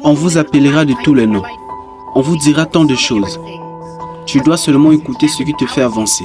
On vous appellera de tous les noms. On vous dira tant de choses. Tu dois seulement écouter ce qui te fait avancer.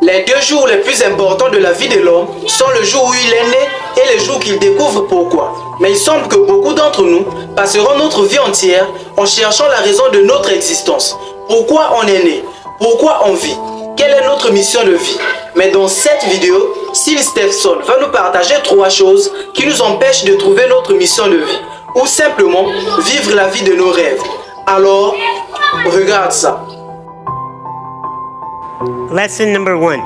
Les 2 jours les plus importants de la vie de l'homme sont le jour où il est né et le jour qu'il découvre pourquoi. Mais il semble que beaucoup d'entre nous passeront notre vie entière en cherchant la raison de notre existence. Pourquoi on est né? Pourquoi on vit? Quelle est notre mission de vie? Mais dans cette vidéo, Sil Stephenson va nous partager 3 choses qui nous empêchent de trouver notre mission de vie ou simplement vivre la vie de nos rêves. Alors, regarde ça. Lesson number 1.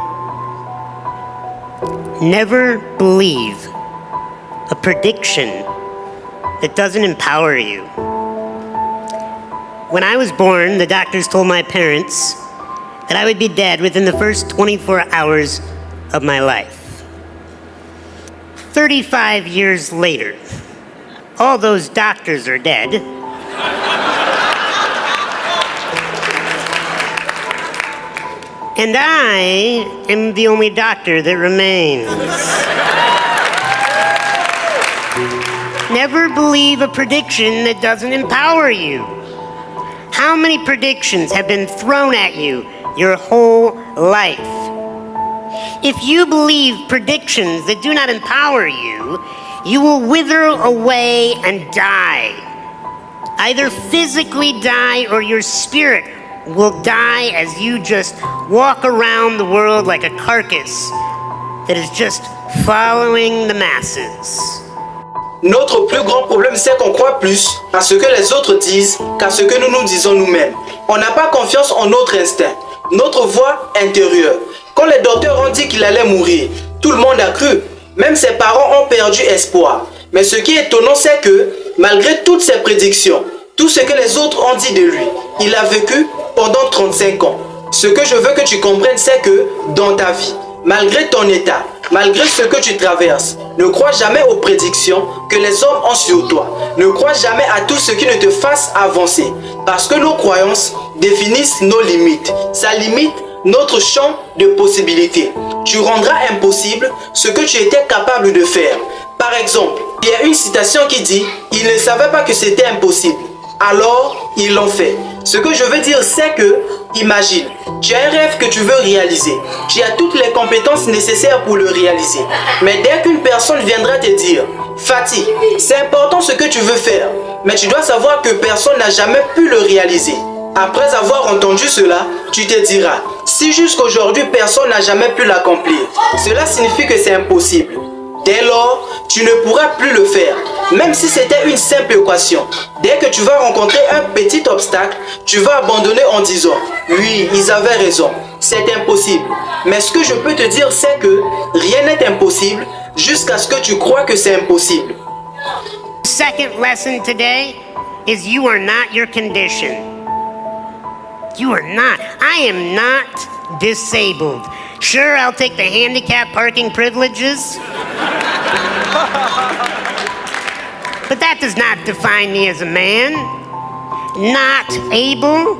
Never believe a prediction that doesn't empower you. When I was born, the doctors told my parents that I would be dead within the first 24 hours of my life. 35 years later, all those doctors are dead. And I am the only doctor that remains. Never believe a prediction that doesn't empower you. How many predictions have been thrown at you your whole life? If you believe predictions that do not empower you, you will wither away and die. Either physically die or your spirit will die as you just walk around the world like a carcass that is just following the masses. Notre plus grand problème, c'est qu'on croit plus à ce que les autres disent qu'à ce que nous nous disons nous-mêmes. On n'a pas confiance en notre instinct, notre voix intérieure. Quand les docteurs ont dit qu'il allait mourir, tout le monde a cru. Même ses parents ont perdu espoir. Mais ce qui est étonnant, c'est que, malgré toutes ces prédictions, tout ce que les autres ont dit de lui, il a vécu pendant 35 ans. Ce que je veux que tu comprennes, c'est que dans ta vie, malgré ton état, malgré ce que tu traverses, ne crois jamais aux prédictions que les hommes ont sur toi. Ne crois jamais à tout ce qui ne te fasse avancer. Parce que nos croyances définissent nos limites. Ça limite notre champ de possibilités. Tu rendras impossible ce que tu étais capable de faire. Par exemple, il y a une citation qui dit « Ils ne savaient pas que c'était impossible. Alors, ils l'ont fait. » Ce que je veux dire, c'est que, imagine, tu as un rêve que tu veux réaliser. Tu as toutes les compétences nécessaires pour le réaliser. Mais dès qu'une personne viendra te dire « Fatih, c'est important ce que tu veux faire. » Mais tu dois savoir que personne n'a jamais pu le réaliser. Après avoir entendu cela, tu te diras « Si jusqu'aujourd'hui personne n'a jamais pu l'accomplir, cela signifie que c'est impossible. » Dès lors, tu ne pourras plus le faire, même si c'était une simple équation. Dès que tu vas rencontrer un petit obstacle, tu vas abandonner en disant « Oui, ils avaient raison, c'est impossible. » Mais ce que je peux te dire, c'est que rien n'est impossible jusqu'à ce que tu crois que c'est impossible. Second lesson today is you are not your condition. You are not. I am not disabled. Sure, I'll take the handicap parking privileges. But that does not define me as a man. Not able.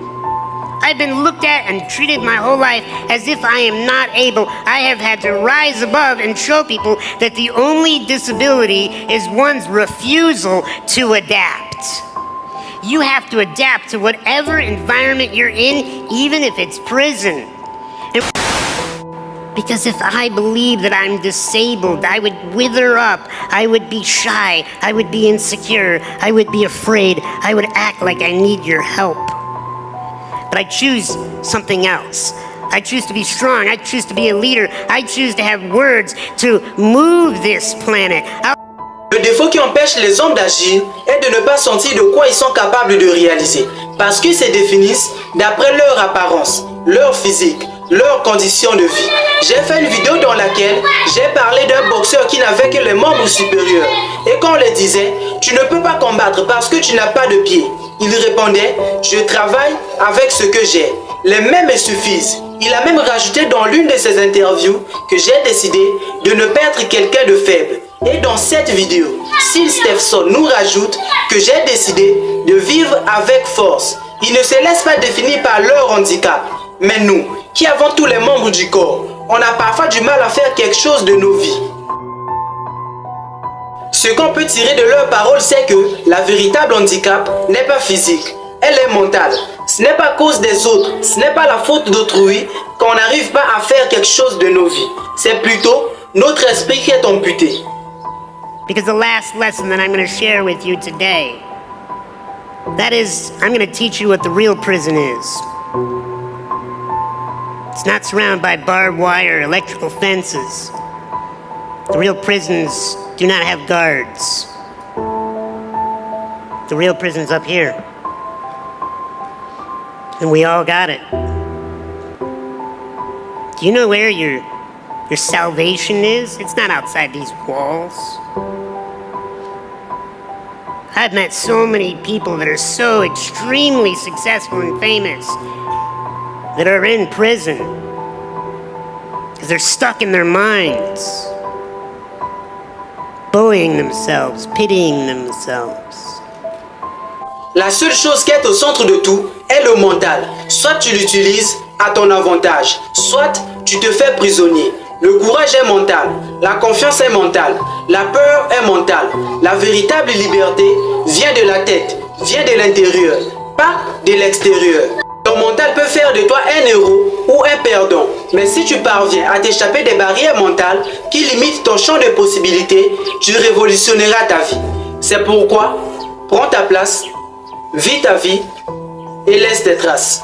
I've been looked at and treated my whole life as if I am not able. I have had to rise above and show people that the only disability is one's refusal to adapt. You have to adapt to whatever environment you're in, even if it's prison. Because if I believe that I'm disabled, I would wither up, I would be shy, I would be insecure, I would be afraid, I would act like I need your help. But I choose something else. I choose to be strong, I choose to be a leader, I choose to have words to move this planet. Le défaut qui empêche les hommes d'agir est de ne pas sentir de quoi ils sont capables de réaliser. Parce qu'ils se définissent d'après leur apparence, leur physique, leurs conditions de vie. J'ai fait une vidéo dans laquelle j'ai parlé d'un boxeur qui n'avait que les membres supérieurs. Et quand on le disait, tu ne peux pas combattre parce que tu n'as pas de pied. Il répondait, je travaille avec ce que j'ai. Les mêmes me suffisent. Il a même rajouté dans l'une de ses interviews que j'ai décidé de ne pas être quelqu'un de faible. Et dans cette vidéo, Sil Stephenson nous rajoute que j'ai décidé de vivre avec force. Ils ne se laissent pas définir par leur handicap. Mais nous, qui avons tous les membres du corps, on a parfois du mal à faire quelque chose de nos vies. Ce qu'on peut tirer de leurs paroles, c'est que la véritable handicap n'est pas physique, elle est mentale. Ce n'est pas à cause des autres, ce n'est pas la faute d'autrui qu'on n'arrive pas à faire quelque chose de nos vies. C'est plutôt notre esprit qui est amputé. Because the last lesson that I'm going to share with you today, that is, I'm going to teach you what the real prison is. It's not surrounded by barbed wire or electrical fences. The real prisons do not have guards. The real prison's up here. And we all got it. Do you know where your salvation is? It's not outside these walls. I've met so many people that are so extremely successful and famous that are in prison because they're stuck in their minds, bullying themselves, pitying themselves. La seule chose qui est au centre de tout est le mental. Soit tu l'utilises à ton avantage, soit tu te fais prisonnier. Le courage est mental, la confiance est mentale, la peur est mentale. La véritable liberté vient de la tête, vient de l'intérieur, pas de l'extérieur. Ton mental peut faire de toi un héros ou un perdant, mais si tu parviens à t'échapper des barrières mentales qui limitent ton champ de possibilités, tu révolutionneras ta vie. C'est pourquoi, prends ta place, vis ta vie et laisse tes traces.